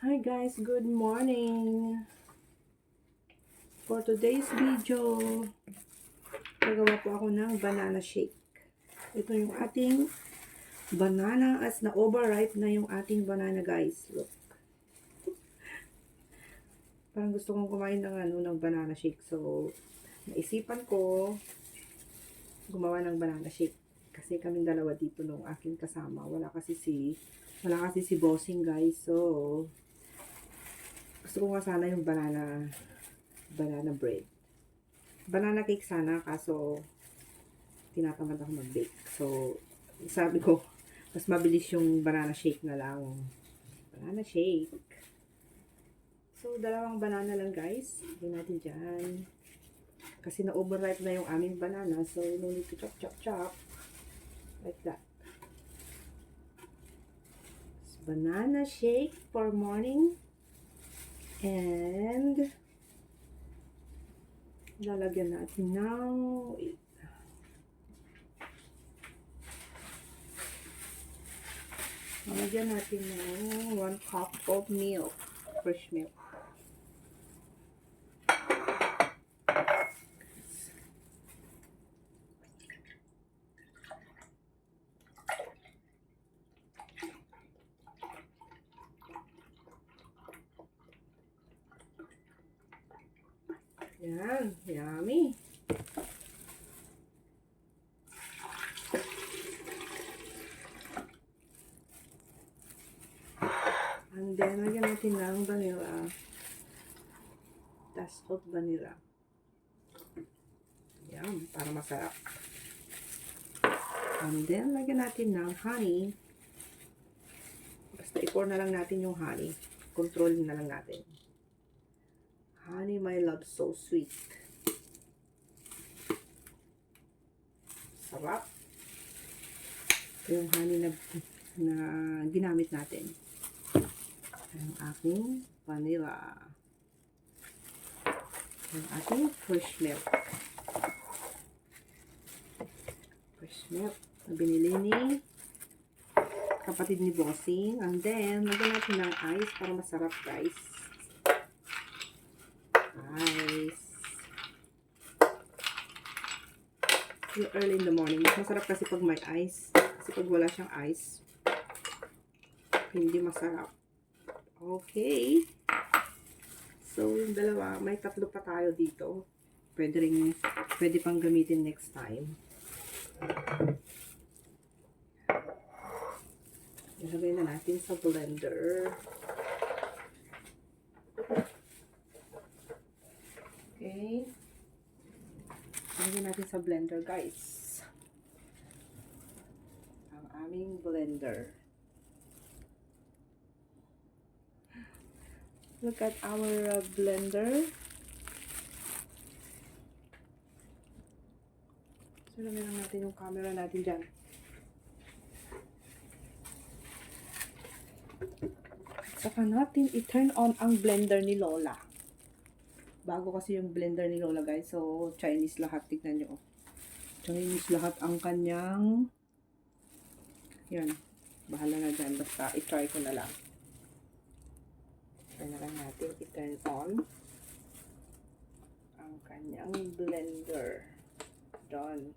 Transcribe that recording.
Hi guys, good morning. For today's video, gagawa po ako ng banana shake. Ito yung ating banana as na overripe na yung ating banana guys. Look. Parang gusto kong kumain ng banana shake. So, naisipan ko gumawa ng banana shake. Kasi kaming dalawa dito nung aking kasama. Wala kasi si bossing guys. So, gusto ko nga sana yung banana bread. Banana cake sana, kaso tinatamad ako mag-bake. So, sabi ko, mas mabilis yung banana shake na lang. Banana shake. So, dalawang banana lang guys. Lagyan natin dyan. Kasi na-overripe na yung aming banana. So, no need to chop. Like that. It's banana shake for morning. And lalagyan natin ng lalagyan natin ng 1 cup of milk, fresh milk. Yan, yummy. And then, lagyan natin ng vanilla. Dash of vanilla. Yan, para masarap. And then, lagyan natin ng honey. Basta i-pour na lang natin yung honey. Control na lang natin. Honey, my love, so sweet. Sarap. Ito yung honey na ginamit natin. Ang aking vanilla. Ang ating fresh milk. Fresh milk na binili ni kapatid ni Bossing. And then, lagyan natin ng ice para masarap guys. Ice. Early in the morning. Masarap kasi pag may ice. Kasi pag wala siyang ice, hindi masarap. Okay. So, yung dalawa, may tatlo pa tayo dito. Pwede pang gamitin next time. Ilagay na natin sa blender. Okay. Ilagay natin sa blender, guys. Ang aming blender. Look at our blender. So, ilagay lang natin yung camera natin dyan. Saka natin i-turn on ang blender ni Lola. Bago kasi yung blender ni Lola guys. So, Chinese lahat. Tignan nyo. Chinese lahat ang kanyang. Yan. Bahala na dyan. Basta i-try ko na lang. Try na lang natin i-turn on ang kanyang blender. Done.